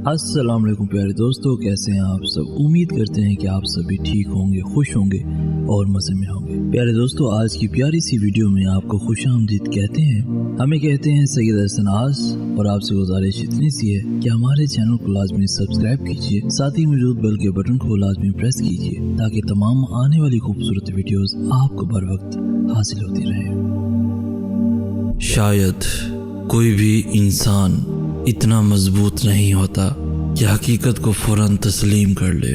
अस्सलाम वालेकुम प्यारे दोस्तों, कैसे हैं आप सब। उम्मीद करते हैं कि आप सभी ठीक होंगे, खुश होंगे और मज़े में होंगे। प्यारे दोस्तों, आज की प्यारी सी वीडियो में आपको खुशामदीद कहते हैं। हमें कहते हैं सैयद हसन आस, और आपसे गुजारिश इतनी सी है कि हमारे चैनल को लाजमी सब्सक्राइब कीजिए, साथ ही मौजूद बेल के बटन को लाजमी प्रेस कीजिए ताकि तमाम आने वाली खूबसूरत वीडियोस आपको बर वक्त हासिल होती रहे। शायद कोई भी इंसान इतना मजबूत नहीं होता कि हकीकत को फौरन तस्लीम कर ले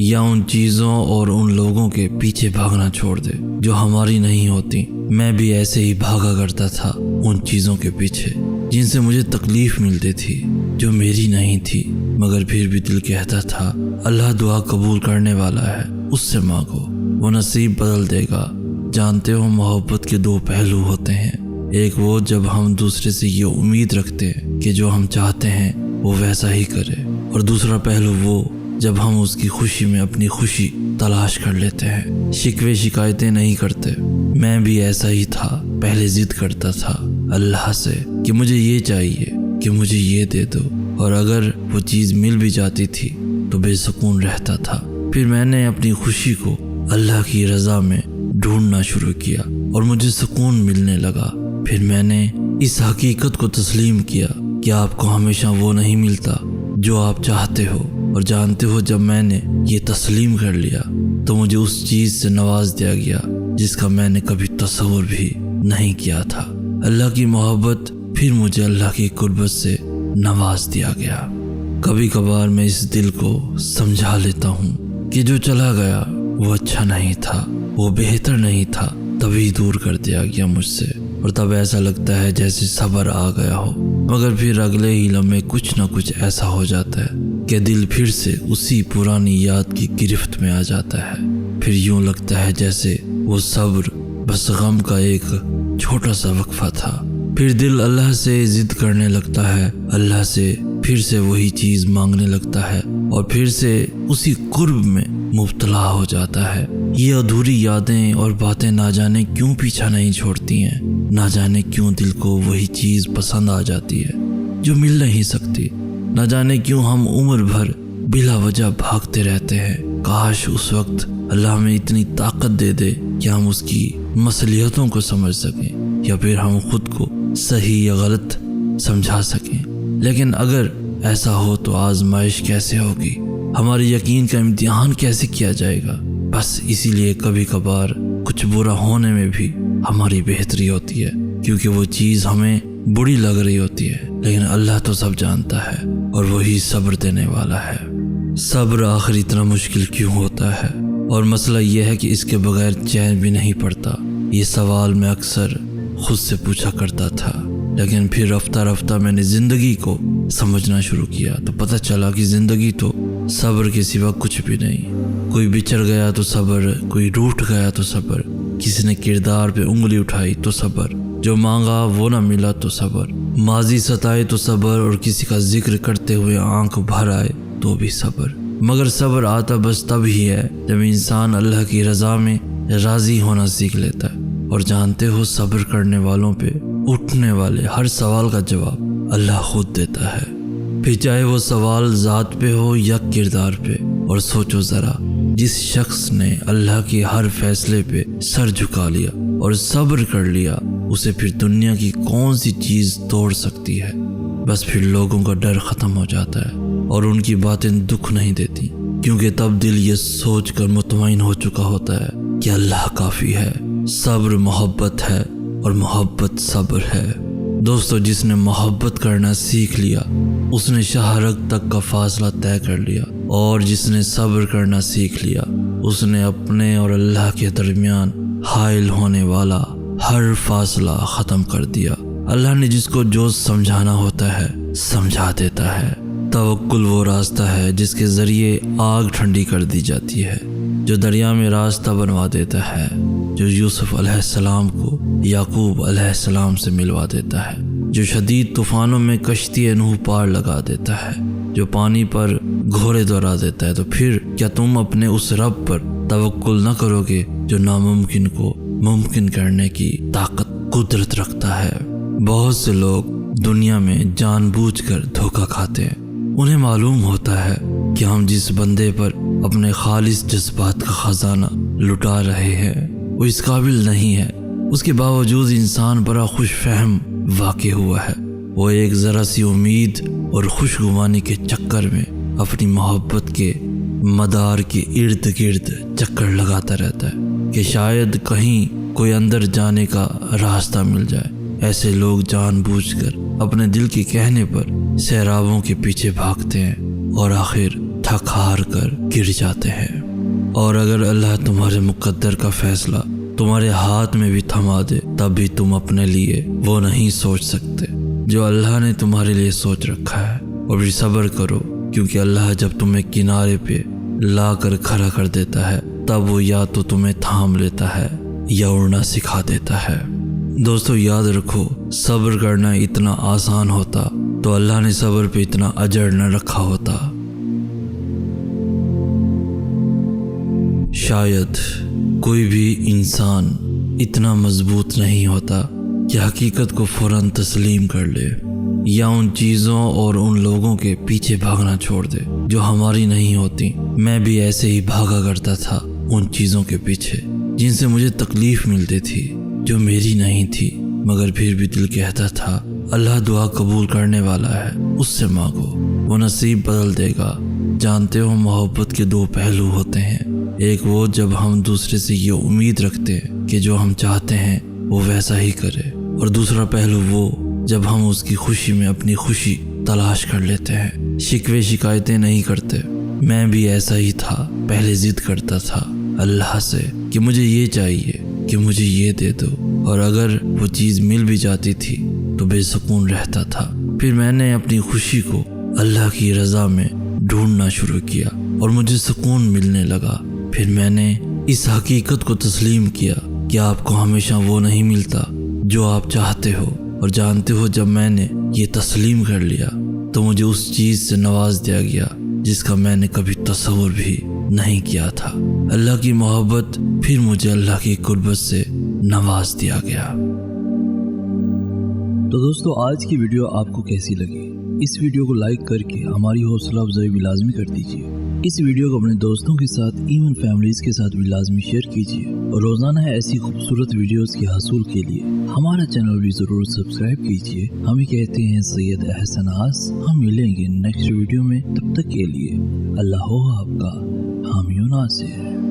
या उन चीज़ों और उन लोगों के पीछे भागना छोड़ दे जो हमारी नहीं होती। मैं भी ऐसे ही भागा करता था उन चीज़ों के पीछे जिनसे मुझे तकलीफ़ मिलती थी, जो मेरी नहीं थी, मगर फिर भी दिल कहता था अल्लाह दुआ कबूल करने वाला है, उससे मांगो, वो नसीब बदल देगा। जानते हो, मोहब्बत के दो पहलू होते हैं। एक वो जब हम दूसरे से ये उम्मीद रखते हैं कि जो हम चाहते हैं वो वैसा ही करे, और दूसरा पहलू वो जब हम उसकी खुशी में अपनी खुशी तलाश कर लेते हैं, शिकवे शिकायतें नहीं करते। मैं भी ऐसा ही था, पहले जिद करता था अल्लाह से कि मुझे ये चाहिए, कि मुझे ये दे दो, और अगर वो चीज़ मिल भी जाती थी तो बेसुकून रहता था। फिर मैंने अपनी खुशी को अल्लाह की रज़ा में ढूंढना शुरू किया और मुझे सुकून मिलने लगा। फिर मैंने इस हकीकत को तस्लीम किया कि आपको हमेशा वो नहीं मिलता जो आप चाहते हो, और जानते हो, जब मैंने ये तस्लीम कर लिया तो मुझे उस चीज़ से नवाज दिया गया जिसका मैंने कभी तस्वुर भी नहीं किया था। अल्लाह की मोहब्बत, फिर मुझे अल्लाह की कुर्बत से नवाज दिया गया। कभी कभार मैं इस दिल को समझा लेता हूँ कि जो चला गया वो अच्छा नहीं था, वो बेहतर नहीं था, तभी दूर कर दिया गया मुझसे, और तब ऐसा लगता है जैसे सब्र आ गया हो। मगर फिर अगले ही लम्हे कुछ न कुछ ऐसा हो जाता है कि दिल फिर से उसी पुरानी याद की गिरफ्त में आ जाता है। फिर यूं लगता है जैसे वो सब्र बस गम का एक छोटा सा वक्फा था। फिर दिल अल्लाह से जिद करने लगता है, अल्लाह से फिर से वही चीज़ मांगने लगता है, और फिर से उसी कुर्ब में मुब्तला हो जाता है। ये अधूरी यादें और बातें ना जाने क्यों पीछा नहीं छोड़ती हैं, ना जाने क्यों दिल को वही चीज़ पसंद आ जाती है जो मिल नहीं सकती, ना जाने क्यों हम उम्र भर बिला वजह भागते रहते हैं। काश उस वक्त अल्लाह हमें इतनी ताकत दे दे कि हम उसकी मसलियतों को समझ सकें, या फिर हम खुद को सही या गलत समझा सकें। लेकिन अगर ऐसा हो तो आजमाइश कैसे होगी, हमारे यकीन का इम्तिहान कैसे किया जाएगा। बस इसीलिए कभी कभार कुछ बुरा होने में भी हमारी बेहतरी होती है, क्योंकि वो चीज़ हमें बुरी लग रही होती है, लेकिन अल्लाह तो सब जानता है और वही सब्र देने वाला है। सब्र आखिर इतना मुश्किल क्यों होता है, और मसला ये है कि इसके बगैर चैन भी नहीं पड़ता। ये सवाल मैं अक्सर खुद से पूछा करता था, लेकिन फिर रफ्ता रफ्ता मैंने ज़िंदगी को समझना शुरू किया तो पता चला कि ज़िंदगी तो सब्र के सिवा कुछ भी नहीं। कोई बिछड़ गया तो सब्र, कोई रूठ गया तो सब्र, किसी ने किरदार पे उंगली उठाई तो सब्र, जो मांगा वो ना मिला तो सब्र, माजी सताए तो सब्र, और किसी का जिक्र करते हुए आंख भर आए तो भी सब्र। मगर सब्र आता बस तब ही है जब इंसान अल्लाह की रज़ा में राज़ी होना सीख लेता है। और जानते हो, सब्र करने वालों पे उठने वाले हर सवाल का जवाब अल्लाह खुद देता है, फिर चाहे वो सवाल ज़ात पे हो या किरदार पे। और सोचो ज़रा, जिस शख्स ने अल्लाह के हर फैसले पे सर झुका लिया और सब्र कर लिया, उसे फिर दुनिया की कौन सी चीज़ तोड़ सकती है। बस फिर लोगों का डर ख़त्म हो जाता है और उनकी बातें दुख नहीं देती, क्योंकि तब दिल ये सोच कर मुतमईन हो चुका होता है कि अल्लाह काफ़ी है। सब्र मोहब्बत है और मोहब्बत सब्र है। दोस्तों, जिसने मोहब्बत करना सीख लिया उसने शाहरग तक का फासला तय कर लिया, और जिसने सब्र करना सीख लिया उसने अपने और अल्लाह के दरमियान हाइल होने वाला हर फासला ख़त्म कर दिया। अल्लाह ने जिसको जो समझाना होता है समझा देता है। तवक्कुल वो रास्ता है जिसके ज़रिए आग ठंडी कर दी जाती है, जो दरिया में रास्ता बनवा देता है, जो यूसुफ अलैहिस्सलाम को याकूब अलैहिस्सलाम से मिलवा देता है, जो शदीद तूफ़ानों में कश्ती नूह पार लगा देता है, जो पानी पर घोड़े दौड़ा देता है। तो फिर क्या तुम अपने उस रब पर तवक्कुल न करोगे जो नामुमकिन को मुमकिन करने की ताकत कुदरत रखता है। बहुत से लोग दुनिया में जानबूझकर धोखा खाते हैं, انہیں معلوم ہوتا ہے کہ ہم جس بندے پر اپنے خالص جذبات کا خزانہ لٹا رہے ہیں وہ اس قابل نہیں ہے، اس کے باوجود انسان بڑا خوش فہم واقع ہوا ہے۔ وہ ایک ذرا سی امید اور خوشگمانی کے چکر میں اپنی محبت کے مدار کے ارد گرد چکر لگاتا رہتا ہے کہ شاید کہیں کوئی اندر جانے کا راستہ مل جائے۔ ایسے لوگ جان بوجھ کر اپنے دل کے کہنے پر سیرابوں کے پیچھے بھاگتے ہیں اور آخر تھک ہار کر گر جاتے ہیں۔ اور اگر اللہ تمہارے مقدر کا فیصلہ تمہارے ہاتھ میں بھی تھما دے تب بھی تم اپنے لیے وہ نہیں سوچ سکتے جو اللہ نے تمہارے لیے سوچ رکھا ہے۔ اور بھی صبر کرو، کیونکہ اللہ جب تمہیں کنارے پہ لا کر کھڑا کر دیتا ہے تب وہ یا تو تمہیں تھام لیتا ہے یا اڑنا سکھا دیتا ہے۔ دوستو یاد رکھو، صبر کرنا اتنا آسان ہوتا تو اللہ نے صبر پہ اتنا اجر نہ رکھا ہوتا۔ شاید کوئی بھی انسان اتنا مضبوط نہیں ہوتا کہ حقیقت کو فوراً تسلیم کر لے یا ان چیزوں اور ان لوگوں کے پیچھے بھاگنا چھوڑ دے جو ہماری نہیں ہوتی۔ میں بھی ایسے ہی بھاگا کرتا تھا ان چیزوں کے پیچھے جن سے مجھے تکلیف ملتی تھی، جو میری نہیں تھی، مگر پھر بھی دل کہتا تھا اللہ دعا قبول کرنے والا ہے، اس سے مانگو، وہ نصیب بدل دے گا۔ جانتے ہو محبت کے دو پہلو ہوتے ہیں، ایک وہ جب ہم دوسرے سے یہ امید رکھتے ہیں کہ جو ہم چاہتے ہیں وہ ویسا ہی کرے، اور دوسرا پہلو وہ جب ہم اس کی خوشی میں اپنی خوشی تلاش کر لیتے ہیں، شکوے شکایتیں نہیں کرتے۔ میں بھی ایسا ہی تھا، پہلے ضد کرتا تھا اللہ سے کہ مجھے یہ چاہیے، کہ مجھے یہ دے دو، اور اگر وہ چیز مل بھی جاتی تھی تو بے سکون رہتا تھا۔ پھر میں نے اپنی خوشی کو اللہ کی رضا میں ڈھونڈنا شروع کیا اور مجھے سکون ملنے لگا۔ پھر میں نے اس حقیقت کو تسلیم کیا کہ آپ کو ہمیشہ وہ نہیں ملتا جو آپ چاہتے ہو، اور جانتے ہو جب میں نے یہ تسلیم کر لیا تو مجھے اس چیز سے نواز دیا گیا جس کا میں نے کبھی تصور بھی نہیں کیا تھا۔ اللہ کی محبت، پھر مجھے اللہ کی قربت سے نواز دیا گیا۔ تو دوستو آج کی ویڈیو آپ کو کیسی لگی؟ اس ویڈیو کو لائک کر کے ہماری حوصلہ افزائی بھی لازمی کر دیجیے۔ اس ویڈیو کو اپنے دوستوں کے ساتھ، ایون فیملیز کے ساتھ بھی لازمی شیئر کیجیے، اور روزانہ ایسی خوبصورت ویڈیوز کے حصول کے لیے ہمارا چینل بھی ضرور سبسکرائب کیجیے۔ ہمیں کہتے ہیں سید احسن آس۔ ہم ملیں گے نیکسٹ ویڈیو میں، تب تک کے لیے اللہ ہو آپ کا حامی و ناصر۔